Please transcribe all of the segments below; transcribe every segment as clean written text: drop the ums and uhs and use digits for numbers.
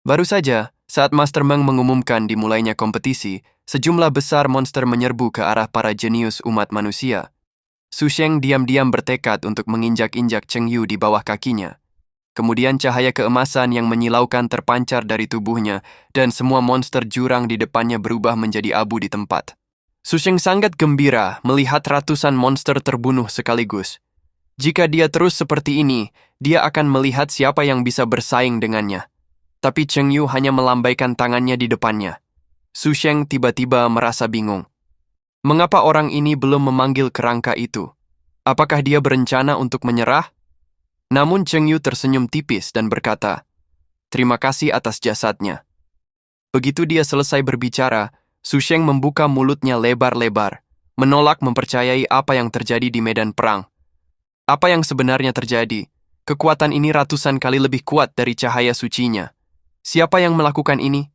Baru saja, saat Master Meng mengumumkan dimulainya kompetisi, sejumlah besar monster menyerbu ke arah para jenius umat manusia. Su Sheng diam-diam bertekad untuk menginjak-injak Cheng Yu di bawah kakinya. Kemudian cahaya keemasan yang menyilaukan terpancar dari tubuhnya dan semua monster jurang di depannya berubah menjadi abu di tempat. Su Sheng sangat gembira melihat ratusan monster terbunuh sekaligus. Jika dia terus seperti ini, dia akan melihat siapa yang bisa bersaing dengannya. Tapi Cheng Yu hanya melambaikan tangannya di depannya. Su Sheng tiba-tiba merasa bingung. Mengapa orang ini belum memanggil kerangka itu? Apakah dia berencana untuk menyerah? Namun Cheng Yu tersenyum tipis dan berkata, "Terima kasih atas jasadnya." Begitu dia selesai berbicara, Su Sheng membuka mulutnya lebar-lebar, menolak mempercayai apa yang terjadi di medan perang. Apa yang sebenarnya terjadi? Kekuatan ini ratusan kali lebih kuat dari cahaya sucinya. Siapa yang melakukan ini?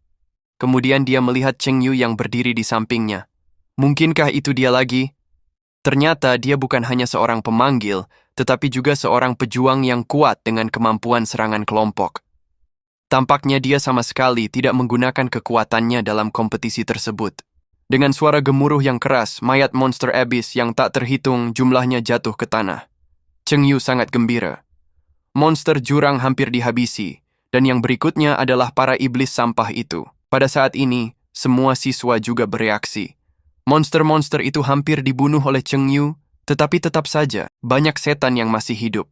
Kemudian dia melihat Cheng Yu yang berdiri di sampingnya. Mungkinkah itu dia lagi? Ternyata dia bukan hanya seorang pemanggil, tetapi juga seorang pejuang yang kuat dengan kemampuan serangan kelompok. Tampaknya dia sama sekali tidak menggunakan kekuatannya dalam kompetisi tersebut. Dengan suara gemuruh yang keras, mayat monster abyss yang tak terhitung jumlahnya jatuh ke tanah. Cheng Yu sangat gembira. Monster jurang hampir dihabisi, dan yang berikutnya adalah para iblis sampah itu. Pada saat ini, semua siswa juga bereaksi. Monster-monster itu hampir dibunuh oleh Cheng Yu, tetapi tetap saja banyak setan yang masih hidup.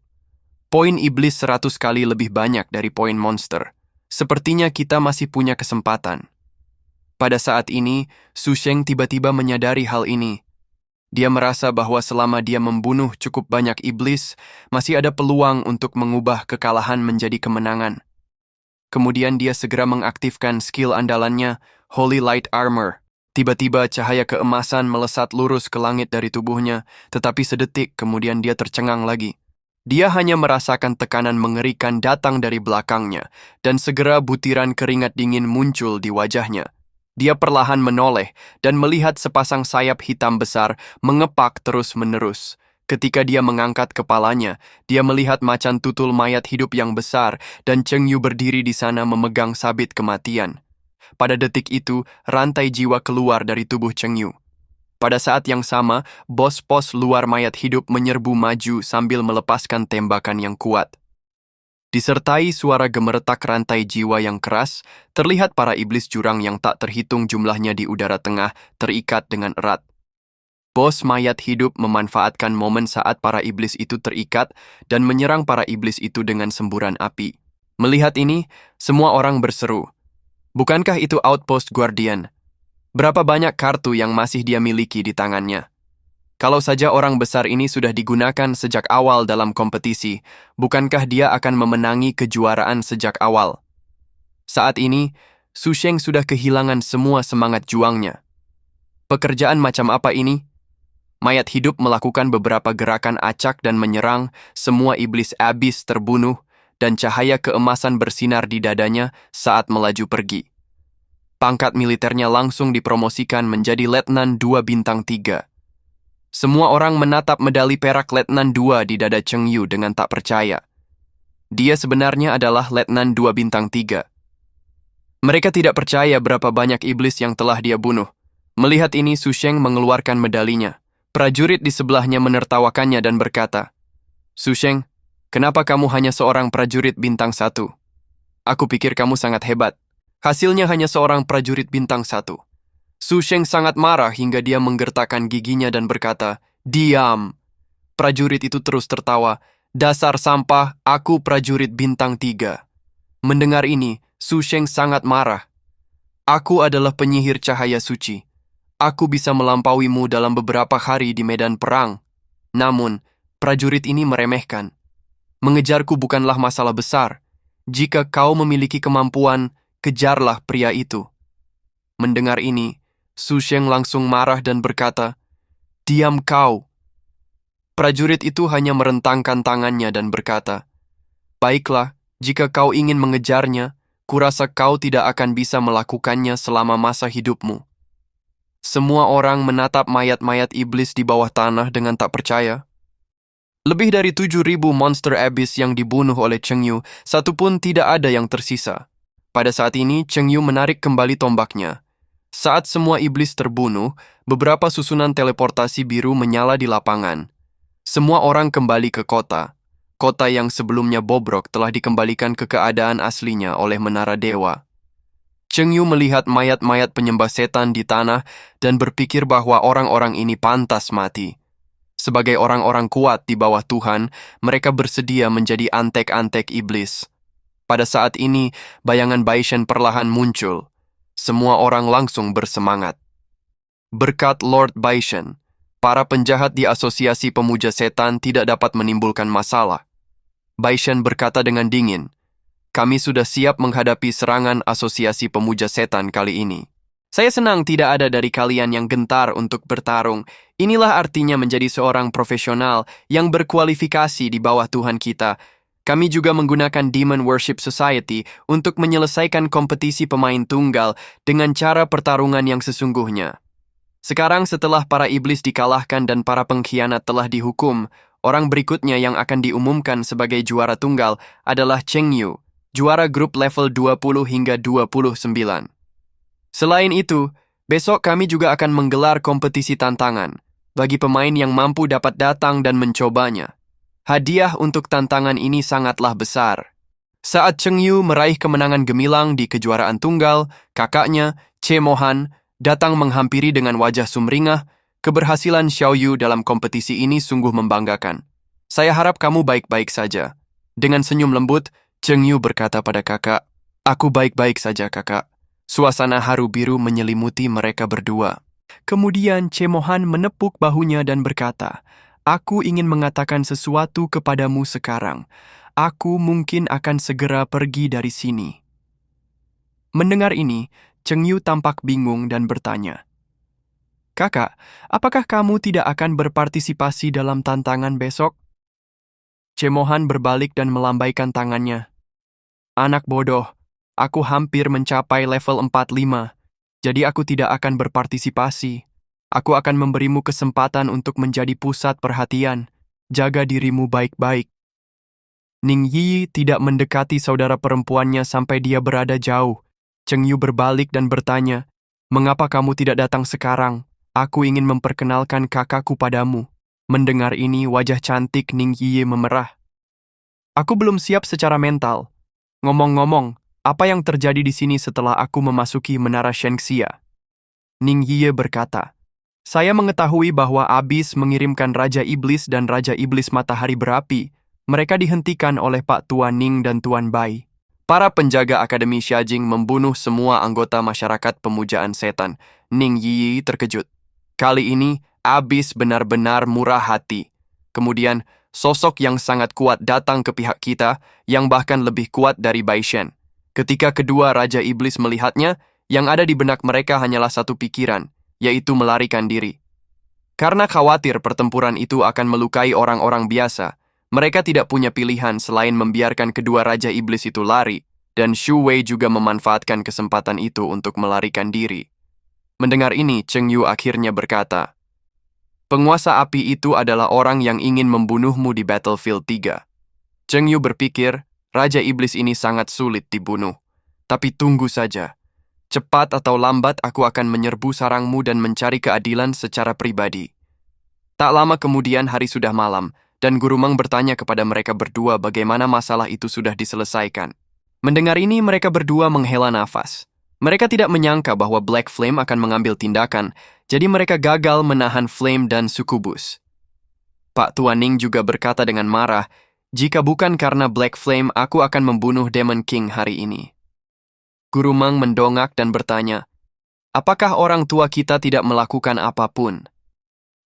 Poin iblis 100 kali lebih banyak dari poin monster. Sepertinya kita masih punya kesempatan. Pada saat ini, Su Sheng tiba-tiba menyadari hal ini. Dia merasa bahwa selama dia membunuh cukup banyak iblis, masih ada peluang untuk mengubah kekalahan menjadi kemenangan. Kemudian dia segera mengaktifkan skill andalannya, Holy Light Armor. Tiba-tiba cahaya keemasan melesat lurus ke langit dari tubuhnya, tetapi sedetik kemudian dia tercengang lagi. Dia hanya merasakan tekanan mengerikan datang dari belakangnya, dan segera butiran keringat dingin muncul di wajahnya. Dia perlahan menoleh dan melihat sepasang sayap hitam besar mengepak terus-menerus. Ketika dia mengangkat kepalanya, dia melihat macan tutul mayat hidup yang besar, dan Cheng Yu berdiri di sana memegang sabit kematian. Pada detik itu, rantai jiwa keluar dari tubuh Cheng Yu. Pada saat yang sama, bos pos luar mayat hidup menyerbu maju sambil melepaskan tembakan yang kuat. Disertai suara gemeretak rantai jiwa yang keras, terlihat para iblis jurang yang tak terhitung jumlahnya di udara tengah terikat dengan erat. Bos mayat hidup memanfaatkan momen saat para iblis itu terikat dan menyerang para iblis itu dengan semburan api. Melihat ini, semua orang berseru, "Bukankah itu Outpost Guardian? Berapa banyak kartu yang masih dia miliki di tangannya? Kalau saja orang besar ini sudah digunakan sejak awal dalam kompetisi, bukankah dia akan memenangi kejuaraan sejak awal?" Saat ini, Su Sheng sudah kehilangan semua semangat juangnya. Pekerjaan macam apa ini? Mayat hidup melakukan beberapa gerakan acak dan menyerang, semua iblis abyss terbunuh, dan cahaya keemasan bersinar di dadanya saat melaju pergi. Pangkat militernya langsung dipromosikan menjadi Letnan 2 bintang 3. Semua orang menatap medali perak Letnan 2 di dada Cheng Yu dengan tak percaya. Dia sebenarnya adalah Letnan 2 bintang 3. Mereka tidak percaya berapa banyak iblis yang telah dia bunuh. Melihat ini, Su Sheng mengeluarkan medalinya. Prajurit di sebelahnya menertawakannya dan berkata, "Su Sheng, kenapa kamu hanya seorang prajurit bintang 1? Aku pikir kamu sangat hebat. Hasilnya hanya seorang prajurit bintang 1. Su Sheng sangat marah hingga dia menggertakkan giginya dan berkata, "Diam!" Prajurit itu terus tertawa, "Dasar sampah, aku prajurit bintang 3. Mendengar ini, Su Sheng sangat marah. "Aku adalah penyihir cahaya suci. Aku bisa melampauimu dalam beberapa hari di medan perang." Namun, prajurit ini meremehkan. "Mengejarku bukanlah masalah besar. Jika kau memiliki kemampuan, kejarlah pria itu." Mendengar ini, Su Sheng langsung marah dan berkata, "Diam kau." Prajurit itu hanya merentangkan tangannya dan berkata, "Baiklah, jika kau ingin mengejarnya, kurasa kau tidak akan bisa melakukannya selama masa hidupmu." Semua orang menatap mayat-mayat iblis di bawah tanah dengan tak percaya. Lebih dari 7.000 monster abyss yang dibunuh oleh Cheng Yu, satu pun tidak ada yang tersisa. Pada saat ini, Cheng Yu menarik kembali tombaknya. Saat semua iblis terbunuh, beberapa susunan teleportasi biru menyala di lapangan. Semua orang kembali ke kota. Kota yang sebelumnya bobrok telah dikembalikan ke keadaan aslinya oleh Menara Dewa. Cheng Yu melihat mayat-mayat penyembah setan di tanah dan berpikir bahwa orang-orang ini pantas mati. Sebagai orang-orang kuat di bawah Tuhan, mereka bersedia menjadi antek-antek iblis. Pada saat ini, bayangan Baishen perlahan muncul. Semua orang langsung bersemangat. Berkat Lord Baishen, para penjahat di Asosiasi Pemuja Setan tidak dapat menimbulkan masalah. Baishen berkata dengan dingin, "Kami sudah siap menghadapi serangan Asosiasi Pemuja Setan kali ini." Saya senang tidak ada dari kalian yang gentar untuk bertarung. Inilah artinya menjadi seorang profesional yang berkualifikasi di bawah Tuhan kita. Kami juga menggunakan Demon Worship Society untuk menyelesaikan kompetisi pemain tunggal dengan cara pertarungan yang sesungguhnya. Sekarang setelah para iblis dikalahkan dan para pengkhianat telah dihukum, orang berikutnya yang akan diumumkan sebagai juara tunggal adalah Cheng Yu, juara grup level 20 hingga 29. Selain itu, besok kami juga akan menggelar kompetisi tantangan. Bagi pemain yang mampu dapat datang dan mencobanya. Hadiah untuk tantangan ini sangatlah besar. Saat Cheng Yu meraih kemenangan gemilang di kejuaraan tunggal, kakaknya, Che Mohan, datang menghampiri dengan wajah sumringah. Keberhasilan Xiao Yu dalam kompetisi ini sungguh membanggakan. Saya harap kamu baik-baik saja. Dengan senyum lembut, Cheng Yu berkata pada kakak, "Aku baik-baik saja, kakak." Suasana haru biru menyelimuti mereka berdua. Kemudian Che Mohan menepuk bahunya dan berkata, "Aku ingin mengatakan sesuatu kepadamu sekarang. Aku mungkin akan segera pergi dari sini." Mendengar ini, Cheng Yu tampak bingung dan bertanya, "Kakak, apakah kamu tidak akan berpartisipasi dalam tantangan besok?" Che Mohan berbalik dan melambaikan tangannya. "Anak bodoh, aku hampir mencapai level 45, jadi aku tidak akan berpartisipasi. Aku akan memberimu kesempatan untuk menjadi pusat perhatian. Jaga dirimu baik-baik." Ning Yi tidak mendekati saudara perempuannya sampai dia berada jauh. Cheng Yu berbalik dan bertanya, "Mengapa kamu tidak datang sekarang? Aku ingin memperkenalkan kakakku padamu." Mendengar ini, wajah cantik Ning Yi memerah. "Aku belum siap secara mental. Ngomong-ngomong, apa yang terjadi di sini setelah aku memasuki Menara Shengxia?" Ning Yi berkata, "Saya mengetahui bahwa Abis mengirimkan Raja Iblis dan Raja Iblis Matahari Berapi. Mereka dihentikan oleh Pak Tuan Ning dan Tuan Bai. Para penjaga Akademi Xiajing membunuh semua anggota masyarakat pemujaan setan." Ning Yi terkejut. Kali ini, Abis benar-benar murah hati. Kemudian, sosok yang sangat kuat datang ke pihak kita, yang bahkan lebih kuat dari Bai Shen. Ketika kedua Raja Iblis melihatnya, yang ada di benak mereka hanyalah satu pikiran, yaitu melarikan diri. Karena khawatir pertempuran itu akan melukai orang-orang biasa, mereka tidak punya pilihan selain membiarkan kedua Raja Iblis itu lari, dan Shu Wei juga memanfaatkan kesempatan itu untuk melarikan diri. Mendengar ini, Cheng Yu akhirnya berkata, "Penguasa api itu adalah orang yang ingin membunuhmu di Battlefield 3. Cheng Yu berpikir, Raja Iblis ini sangat sulit dibunuh. Tapi tunggu saja. Cepat atau lambat aku akan menyerbu sarangmu dan mencari keadilan secara pribadi." Tak lama kemudian hari sudah malam, dan Guru Meng bertanya kepada mereka berdua bagaimana masalah itu sudah diselesaikan. Mendengar ini mereka berdua menghela nafas. Mereka tidak menyangka bahwa Black Flame akan mengambil tindakan, jadi mereka gagal menahan Flame dan Sukubus. Pak Tuan Ning juga berkata dengan marah, "Jika bukan karena Black Flame, aku akan membunuh Demon King hari ini." Guru Meng mendongak dan bertanya, "Apakah orang tua kita tidak melakukan apapun?"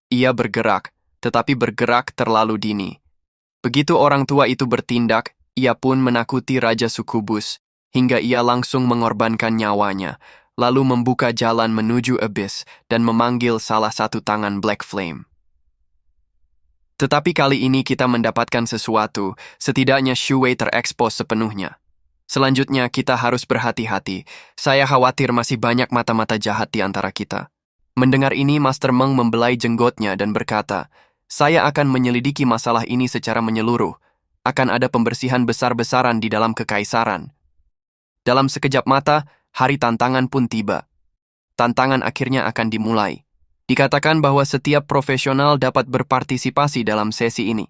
Ia bergerak, tetapi bergerak terlalu dini. Begitu orang tua itu bertindak, ia pun menakuti Raja Sukubus, hingga ia langsung mengorbankan nyawanya, lalu membuka jalan menuju Abyss dan memanggil salah satu tangan Black Flame. Tetapi kali ini kita mendapatkan sesuatu, setidaknya Shu Wei terekspos sepenuhnya. Selanjutnya kita harus berhati-hati. Saya khawatir masih banyak mata-mata jahat di antara kita. Mendengar ini, Master Meng membelai jenggotnya dan berkata, "Saya akan menyelidiki masalah ini secara menyeluruh. Akan ada pembersihan besar-besaran di dalam kekaisaran." Dalam sekejap mata, hari tantangan pun tiba. Tantangan akhirnya akan dimulai. Dikatakan bahwa setiap profesional dapat berpartisipasi dalam sesi ini.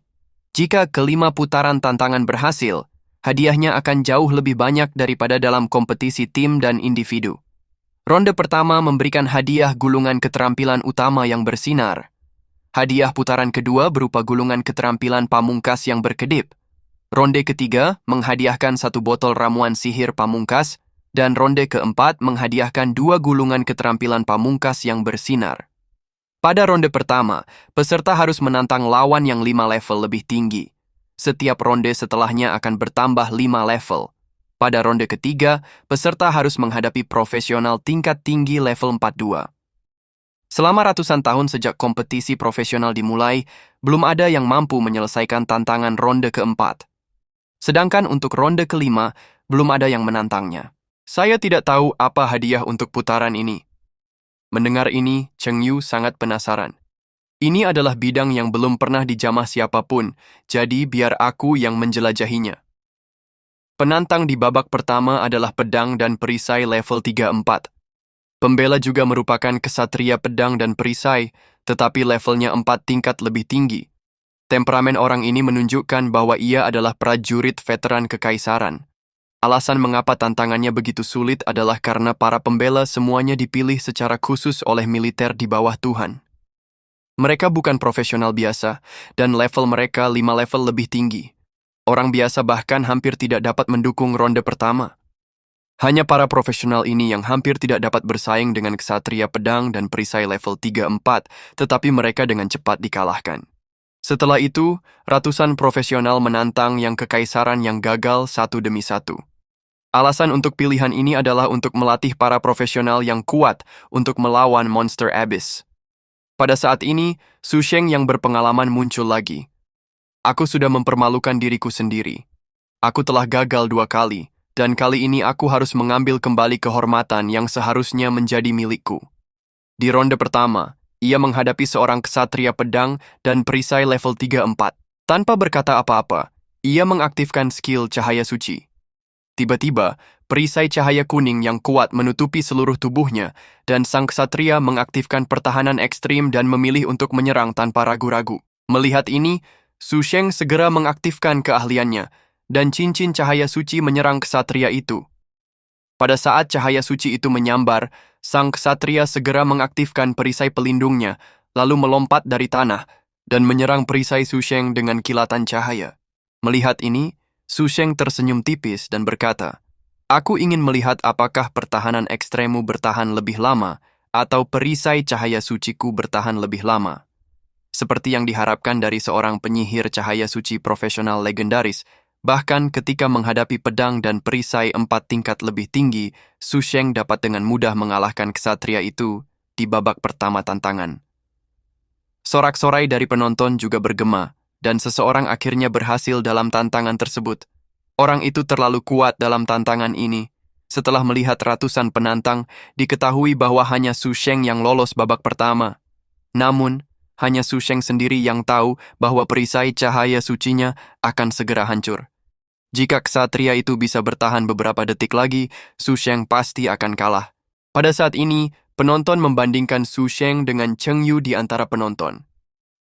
Jika kelima putaran tantangan berhasil, hadiahnya akan jauh lebih banyak daripada dalam kompetisi tim dan individu. Ronde pertama memberikan hadiah gulungan keterampilan utama yang bersinar. Hadiah putaran kedua berupa gulungan keterampilan pamungkas yang berkedip. Ronde ketiga menghadiahkan 1 botol ramuan sihir pamungkas, dan ronde keempat menghadiahkan 2 gulungan keterampilan pamungkas yang bersinar. Pada ronde pertama, peserta harus menantang lawan yang 5 level lebih tinggi. Setiap ronde setelahnya akan bertambah 5 level. Pada ronde ketiga, peserta harus menghadapi profesional tingkat tinggi level 42. Selama ratusan tahun sejak kompetisi profesional dimulai, belum ada yang mampu menyelesaikan tantangan ronde keempat. Sedangkan untuk ronde kelima, belum ada yang menantangnya. Saya tidak tahu apa hadiah untuk putaran ini. Mendengar ini, Cheng Yu sangat penasaran. Ini adalah bidang yang belum pernah dijamah siapapun, jadi biar aku yang menjelajahinya. Penantang di babak pertama adalah pedang dan perisai level 3-4. Pembela juga merupakan kesatria pedang dan perisai, tetapi levelnya 4 tingkat lebih tinggi. Temperamen orang ini menunjukkan bahwa ia adalah prajurit veteran kekaisaran. Alasan mengapa tantangannya begitu sulit adalah karena para pembela semuanya dipilih secara khusus oleh militer di bawah Tuhan. Mereka bukan profesional biasa, dan level mereka 5 level lebih tinggi. Orang biasa bahkan hampir tidak dapat mendukung ronde pertama. Hanya para profesional ini yang hampir tidak dapat bersaing dengan kesatria pedang dan perisai level 3-4, tetapi mereka dengan cepat dikalahkan. Setelah itu, ratusan profesional menantang yang kekaisaran yang gagal satu demi satu. Alasan untuk pilihan ini adalah untuk melatih para profesional yang kuat untuk melawan Monster Abyss. Pada saat ini, Su Sheng yang berpengalaman muncul lagi. Aku sudah mempermalukan diriku sendiri. Aku telah gagal 2 kali, dan kali ini aku harus mengambil kembali kehormatan yang seharusnya menjadi milikku. Di ronde pertama, ia menghadapi seorang kesatria pedang dan perisai level 3-4. Tanpa berkata apa-apa, ia mengaktifkan skill cahaya suci. Tiba-tiba, perisai cahaya kuning yang kuat menutupi seluruh tubuhnya, dan sang ksatria mengaktifkan pertahanan ekstrim dan memilih untuk menyerang tanpa ragu-ragu. Melihat ini, Su Sheng segera mengaktifkan keahliannya, dan cincin cahaya suci menyerang ksatria itu. Pada saat cahaya suci itu menyambar, sang ksatria segera mengaktifkan perisai pelindungnya, lalu melompat dari tanah, dan menyerang perisai Su Sheng dengan kilatan cahaya. Melihat ini, Su Sheng tersenyum tipis dan berkata, "Aku ingin melihat apakah pertahanan ekstremmu bertahan lebih lama atau perisai cahaya suciku bertahan lebih lama." Seperti yang diharapkan dari seorang penyihir cahaya suci profesional legendaris, bahkan ketika menghadapi pedang dan perisai 4 tingkat lebih tinggi, Su Sheng dapat dengan mudah mengalahkan ksatria itu di babak pertama tantangan. Sorak-sorai dari penonton juga bergema, dan seseorang akhirnya berhasil dalam tantangan tersebut. Orang itu terlalu kuat dalam tantangan ini. Setelah melihat ratusan penantang, diketahui bahwa hanya Su Sheng yang lolos babak pertama. Namun, hanya Su Sheng sendiri yang tahu bahwa perisai cahaya sucinya akan segera hancur. Jika ksatria itu bisa bertahan beberapa detik lagi, Su Sheng pasti akan kalah. Pada saat ini, penonton membandingkan Su Sheng dengan Cheng Yu di antara penonton.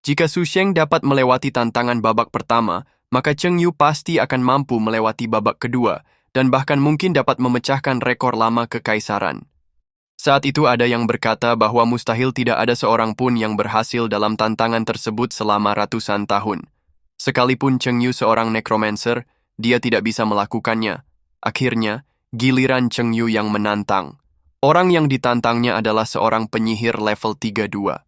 Jika Su Sheng dapat melewati tantangan babak pertama, maka Cheng Yu pasti akan mampu melewati babak kedua, dan bahkan mungkin dapat memecahkan rekor lama kekaisaran. Saat itu ada yang berkata bahwa mustahil tidak ada seorang pun yang berhasil dalam tantangan tersebut selama ratusan tahun. Sekalipun Cheng Yu seorang necromancer, dia tidak bisa melakukannya. Akhirnya, giliran Cheng Yu yang menantang. Orang yang ditantangnya adalah seorang penyihir level 32.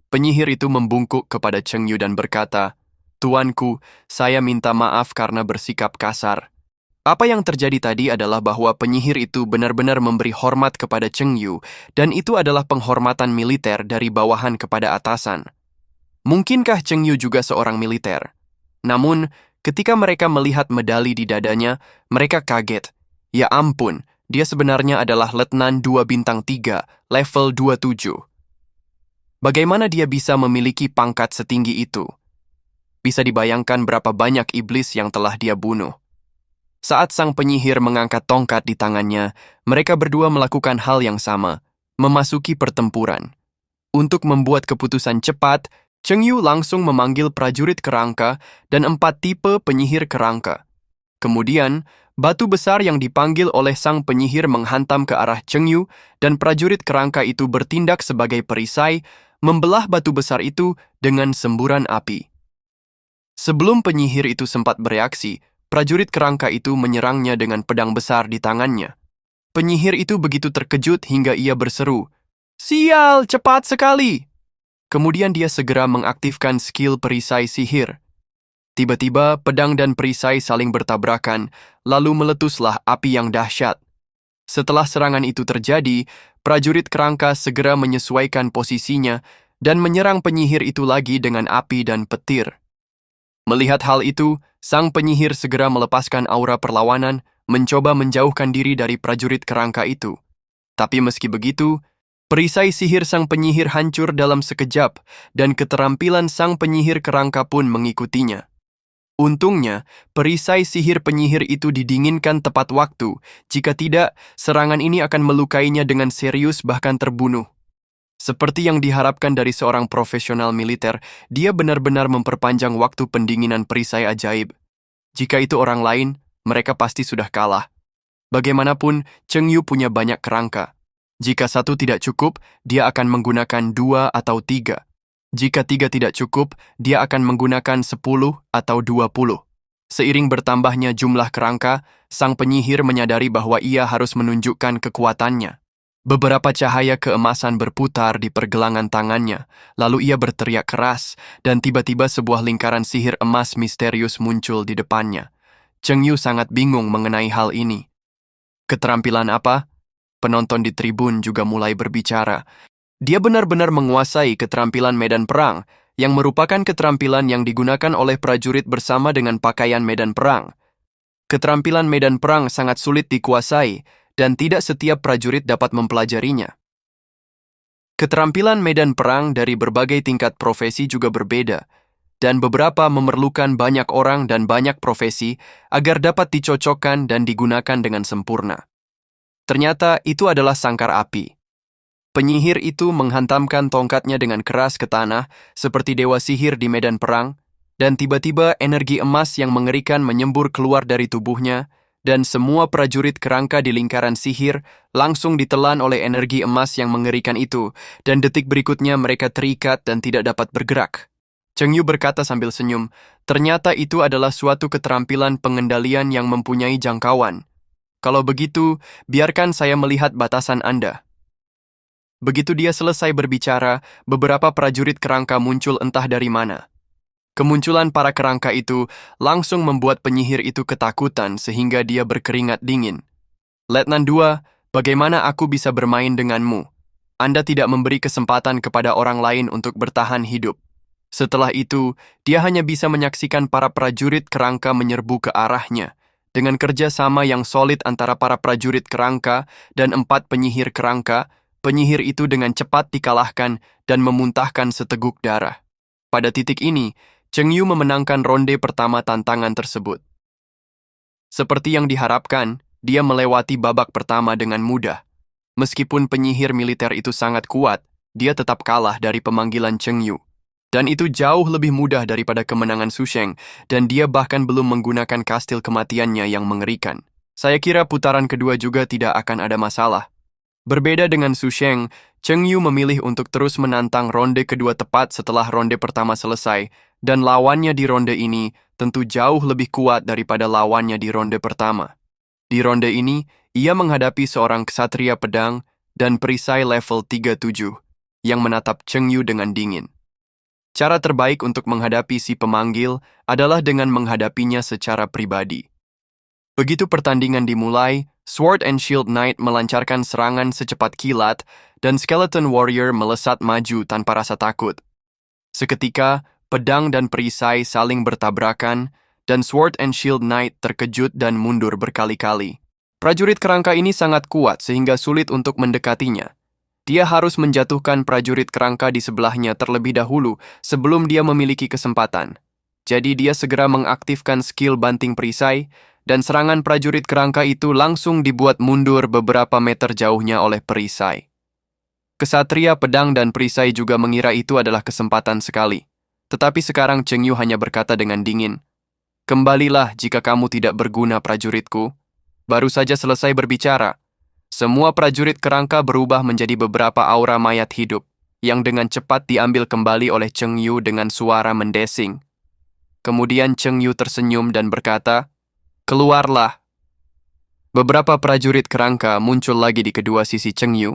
Penyihir itu membungkuk kepada Cheng Yu dan berkata, "Tuanku, saya minta maaf karena bersikap kasar." Apa yang terjadi tadi adalah bahwa penyihir itu benar-benar memberi hormat kepada Cheng Yu, dan itu adalah penghormatan militer dari bawahan kepada atasan. Mungkinkah Cheng Yu juga seorang militer? Namun, ketika mereka melihat medali di dadanya, mereka kaget. Ya ampun, dia sebenarnya adalah Letnan 2 bintang 3, level 27. Bagaimana dia bisa memiliki pangkat setinggi itu? Bisa dibayangkan berapa banyak iblis yang telah dia bunuh. Saat sang penyihir mengangkat tongkat di tangannya, mereka berdua melakukan hal yang sama, memasuki pertempuran. Untuk membuat keputusan cepat, Cheng Yu langsung memanggil prajurit kerangka dan 4 tipe penyihir kerangka. Kemudian, batu besar yang dipanggil oleh sang penyihir menghantam ke arah Cheng Yu dan prajurit kerangka itu bertindak sebagai perisai, membelah batu besar itu dengan semburan api. Sebelum penyihir itu sempat bereaksi, prajurit kerangka itu menyerangnya dengan pedang besar di tangannya. Penyihir itu begitu terkejut hingga ia berseru, "Sial, cepat sekali!" Kemudian dia segera mengaktifkan skill perisai sihir. Tiba-tiba, pedang dan perisai saling bertabrakan, lalu meletuslah api yang dahsyat. Setelah serangan itu terjadi, prajurit kerangka segera menyesuaikan posisinya dan menyerang penyihir itu lagi dengan api dan petir. Melihat hal itu, sang penyihir segera melepaskan aura perlawanan, mencoba menjauhkan diri dari prajurit kerangka itu. Tapi meski begitu, perisai sihir sang penyihir hancur dalam sekejap, dan keterampilan sang penyihir kerangka pun mengikutinya. Untungnya, perisai sihir penyihir itu didinginkan tepat waktu. Jika tidak, serangan ini akan melukainya dengan serius bahkan terbunuh. Seperti yang diharapkan dari seorang profesional militer, dia benar-benar memperpanjang waktu pendinginan perisai ajaib. Jika itu orang lain, mereka pasti sudah kalah. Bagaimanapun, Cheng Yu punya banyak kerangka. Jika 1 tidak cukup, dia akan menggunakan 2 atau 3. Jika 3 tidak cukup, dia akan menggunakan 10 atau 20. Seiring bertambahnya jumlah kerangka, sang penyihir menyadari bahwa ia harus menunjukkan kekuatannya. Beberapa cahaya keemasan berputar di pergelangan tangannya, lalu ia berteriak keras, dan tiba-tiba sebuah lingkaran sihir emas misterius muncul di depannya. Cheng Yu sangat bingung mengenai hal ini. Keterampilan apa? Penonton di tribun juga mulai berbicara. Dia benar-benar menguasai keterampilan medan perang, yang merupakan keterampilan yang digunakan oleh prajurit bersama dengan pakaian medan perang. Keterampilan medan perang sangat sulit dikuasai, dan tidak setiap prajurit dapat mempelajarinya. Keterampilan medan perang dari berbagai tingkat profesi juga berbeda, dan beberapa memerlukan banyak orang dan banyak profesi agar dapat dicocokkan dan digunakan dengan sempurna. Ternyata itu adalah sangkar api. Penyihir itu menghantamkan tongkatnya dengan keras ke tanah, seperti dewa sihir di medan perang, dan tiba-tiba energi emas yang mengerikan menyembur keluar dari tubuhnya, dan semua prajurit kerangka di lingkaran sihir langsung ditelan oleh energi emas yang mengerikan itu, dan detik berikutnya mereka terikat dan tidak dapat bergerak. Cheng Yu berkata sambil senyum, ternyata itu adalah suatu keterampilan pengendalian yang mempunyai jangkauan. Kalau begitu, biarkan saya melihat batasan Anda. Begitu dia selesai berbicara, beberapa prajurit kerangka muncul entah dari mana. Kemunculan para kerangka itu langsung membuat penyihir itu ketakutan sehingga dia berkeringat dingin. Letnan 2, bagaimana aku bisa bermain denganmu? Anda tidak memberi kesempatan kepada orang lain untuk bertahan hidup. Setelah itu, dia hanya bisa menyaksikan para prajurit kerangka menyerbu ke arahnya. Dengan kerjasama yang solid antara para prajurit kerangka dan 4 penyihir kerangka, penyihir itu dengan cepat dikalahkan dan memuntahkan seteguk darah. Pada titik ini, Cheng Yu memenangkan ronde pertama tantangan tersebut. Seperti yang diharapkan, dia melewati babak pertama dengan mudah. Meskipun penyihir militer itu sangat kuat, dia tetap kalah dari pemanggilan Cheng Yu. Dan itu jauh lebih mudah daripada kemenangan Su Sheng, dan dia bahkan belum menggunakan kastil kematiannya yang mengerikan. Saya kira putaran kedua juga tidak akan ada masalah. Berbeda dengan Su Sheng, Cheng Yu memilih untuk terus menantang ronde kedua tepat setelah ronde pertama selesai, dan lawannya di ronde ini tentu jauh lebih kuat daripada lawannya di ronde pertama. Di ronde ini, ia menghadapi seorang ksatria pedang dan perisai level 37 yang menatap Cheng Yu dengan dingin. Cara terbaik untuk menghadapi si pemanggil adalah dengan menghadapinya secara pribadi. Begitu pertandingan dimulai, Sword and Shield Knight melancarkan serangan secepat kilat, dan Skeleton Warrior melesat maju tanpa rasa takut. Seketika, pedang dan perisai saling bertabrakan, dan Sword and Shield Knight terkejut dan mundur berkali-kali. Prajurit kerangka ini sangat kuat sehingga sulit untuk mendekatinya. Dia harus menjatuhkan prajurit kerangka di sebelahnya terlebih dahulu sebelum dia memiliki kesempatan. Jadi dia segera mengaktifkan skill banting perisai, dan serangan prajurit kerangka itu langsung dibuat mundur beberapa meter jauhnya oleh perisai. Kesatria pedang dan perisai juga mengira itu adalah kesempatan sekali. Tetapi sekarang Cheng Yu hanya berkata dengan dingin, "Kembalilah jika kamu tidak berguna, prajuritku." Baru saja selesai berbicara, semua prajurit kerangka berubah menjadi beberapa aura mayat hidup, yang dengan cepat diambil kembali oleh Cheng Yu dengan suara mendesing. Kemudian Cheng Yu tersenyum dan berkata, "Keluarlah." Beberapa prajurit kerangka muncul lagi di kedua sisi Cheng Yu,